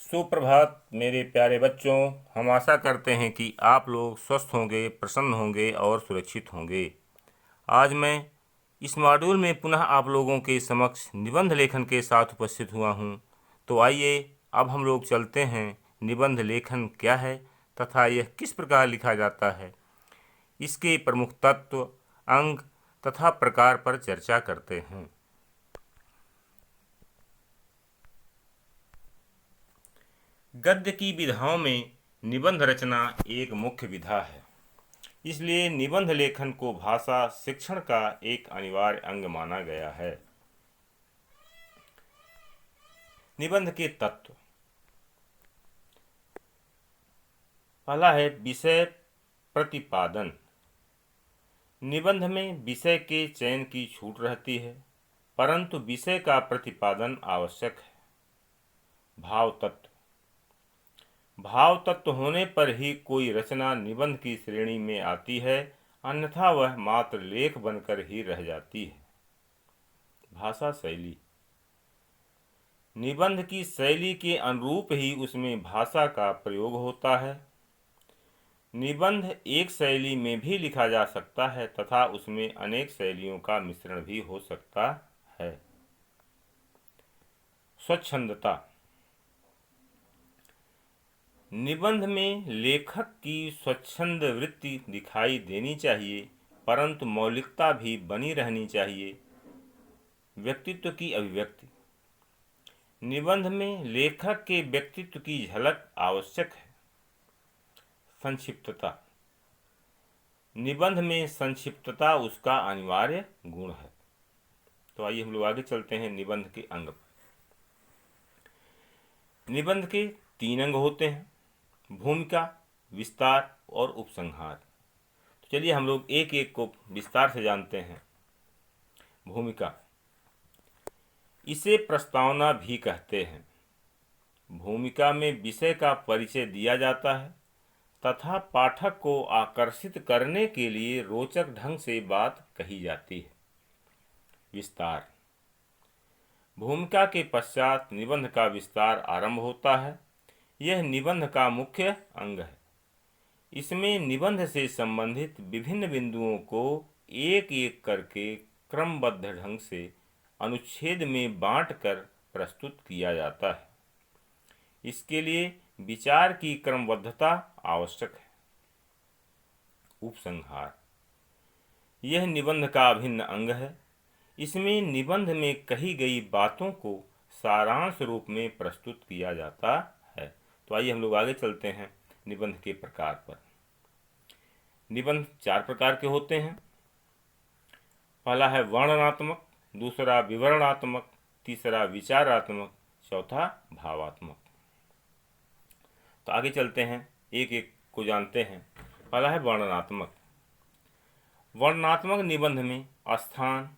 सुप्रभात मेरे प्यारे बच्चों। हम आशा करते हैं कि आप लोग स्वस्थ होंगे, प्रसन्न होंगे और सुरक्षित होंगे। आज मैं इस मॉड्यूल में पुनः आप लोगों के समक्ष निबंध लेखन के साथ उपस्थित हुआ हूं। तो आइए अब हम लोग चलते हैं निबंध लेखन क्या है तथा यह किस प्रकार लिखा जाता है, इसके प्रमुख तत्व, अंग तथा प्रकार पर चर्चा करते हैं। गद्य की विधाओं में निबंध रचना एक मुख्य विधा है, इसलिए निबंध लेखन को भाषा शिक्षण का एक अनिवार्य अंग माना गया है। निबंध के तत्व। पहला है विषय प्रतिपादन। निबंध में विषय के चयन की छूट रहती है, परंतु विषय का प्रतिपादन आवश्यक है। भाव तत्व। भाव तत्व होने पर ही कोई रचना निबंध की श्रेणी में आती है, अन्यथा वह मात्र लेख बनकर ही रह जाती है। भाषा शैली। निबंध की शैली के अनुरूप ही उसमें भाषा का प्रयोग होता है। निबंध एक शैली में भी लिखा जा सकता है तथा उसमें अनेक शैलियों का मिश्रण भी हो सकता है। स्वच्छंदता। निबंध में लेखक की स्वच्छंद वृत्ति दिखाई देनी चाहिए, परंतु मौलिकता भी बनी रहनी चाहिए। व्यक्तित्व की अभिव्यक्ति। निबंध में लेखक के व्यक्तित्व की झलक आवश्यक है। संक्षिप्तता। निबंध में संक्षिप्तता उसका अनिवार्य गुण है। तो आइए हम लोग आगे चलते हैं निबंध के अंग पर। निबंध के 3 अंग होते हैं: भूमिका, विस्तार और उपसंहार। तो चलिए हम लोग एक एक को विस्तार से जानते हैं। भूमिका। इसे प्रस्तावना भी कहते हैं। भूमिका में विषय का परिचय दिया जाता है तथा पाठक को आकर्षित करने के लिए रोचक ढंग से बात कही जाती है। विस्तार। भूमिका के पश्चात निबंध का विस्तार आरंभ होता है। यह निबंध का मुख्य अंग है। इसमें निबंध से संबंधित विभिन्न बिंदुओं को एक एक करके क्रमबद्ध ढंग से अनुच्छेद में बांटकर प्रस्तुत किया जाता है। इसके लिए विचार की क्रमबद्धता आवश्यक है। उपसंहार। यह निबंध का अभिन्न अंग है। इसमें निबंध में कही गई बातों को सारांश रूप में प्रस्तुत किया जाता है। तो आइए हम लोग आगे चलते हैं निबंध के प्रकार पर। निबंध 4 प्रकार के होते हैं। पहला है वर्णनात्मक, दूसरा विवरणात्मक, तीसरा विचारात्मक, चौथा भावात्मक। तो आगे चलते हैं, एक एक को जानते हैं। पहला है वर्णनात्मक। वर्णनात्मक निबंध में स्थान,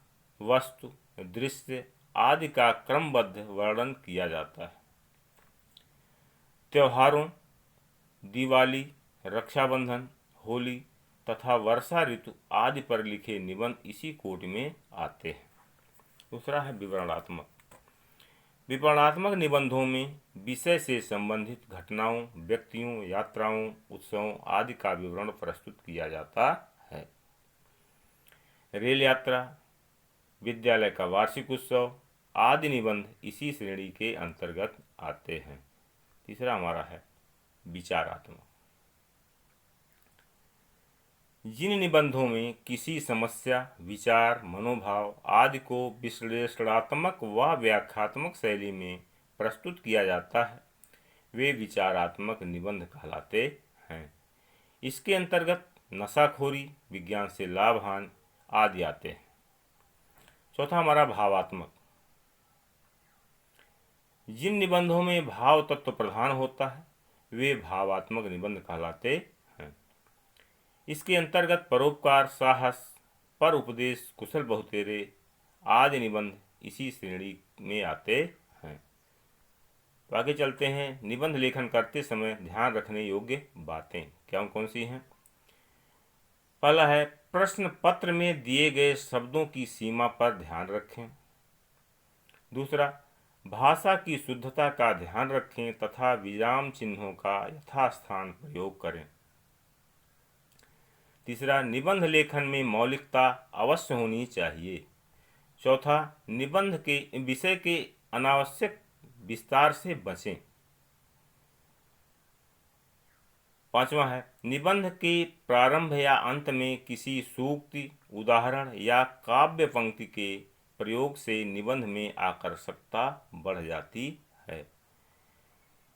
वस्तु, दृश्य आदि का क्रमबद्ध वर्णन किया जाता है। त्योहारों, दिवाली, रक्षाबंधन, होली तथा वर्षा ऋतु आदि पर लिखे निबंध इसी कोटि में आते हैं। दूसरा है विवरणात्मक। विवरणात्मक निबंधों में विषय से संबंधित घटनाओं, व्यक्तियों, यात्राओं, उत्सवों आदि का विवरण प्रस्तुत किया जाता है। रेल यात्रा, विद्यालय का वार्षिक उत्सव आदि निबंध इसी श्रेणी के अंतर्गत आते हैं। तीसरा हमारा है विचारात्मक। जिन निबंधों में किसी समस्या, विचार, मनोभाव आदि को विश्लेषणात्मक व व्याख्यात्मक शैली में प्रस्तुत किया जाता है, वे विचारात्मक निबंध कहलाते हैं। इसके अंतर्गत नशाखोरी, विज्ञान से लाभ हानि आदि आते हैं। चौथा हमारा भावात्मक। जिन निबंधों में भाव तत्व प्रधान होता है, वे भावात्मक निबंध कहलाते हैं। इसके अंतर्गत परोपकार, साहस, पर उपदेश, कुशल बहुतेरे आदि निबंध इसी श्रेणी में आते हैं। तो आगे चलते हैं, निबंध लेखन करते समय ध्यान रखने योग्य बातें क्या कौन सी हैं। पहला है प्रश्न पत्र में दिए गए शब्दों की सीमा पर ध्यान रखें। दूसरा, भाषा की शुद्धता का ध्यान रखें तथा विराम चिन्हों का यथास्थान प्रयोग करें। तीसरा, निबंध लेखन में मौलिकता अवश्य होनी चाहिए। चौथा, निबंध के विषय के अनावश्यक विस्तार से बचें। पांचवा है, निबंध के प्रारंभ या अंत में किसी सूक्ति, उदाहरण या काव्य पंक्ति के प्रयोग से निबंध में आकर्षकता बढ़ जाती है।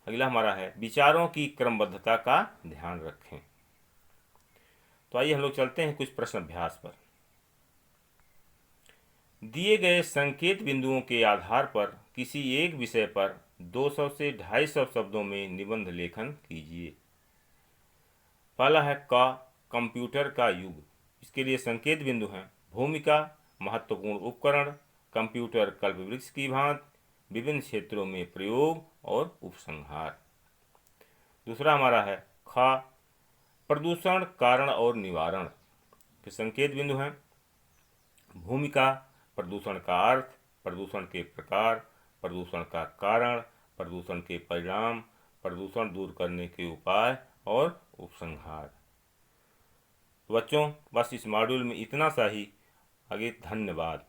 अगला हमारा है, विचारों की क्रमबद्धता का ध्यान रखें। तो आइए हम लोग चलते हैं कुछ प्रश्न अभ्यास पर। दिए गए संकेत बिंदुओं के आधार पर किसी एक विषय पर 200 से 250 शब्दों में निबंध लेखन कीजिए। पहला है कंप्यूटर का युग। इसके लिए संकेत बिंदु हैं भूमिका, महत्वपूर्ण उपकरण, कंप्यूटर कल्पवृक्ष की भांति, विभिन्न क्षेत्रों में प्रयोग और उपसंहार। दूसरा हमारा है प्रदूषण, कारण और निवारण। के संकेत बिंदु हैं भूमिका, प्रदूषण का अर्थ, प्रदूषण के प्रकार, प्रदूषण का कारण, प्रदूषण के परिणाम, प्रदूषण दूर करने के उपाय और उपसंहार। बच्चों, बस इस मॉड्यूल में इतना सा ही। आगे धन्यवाद।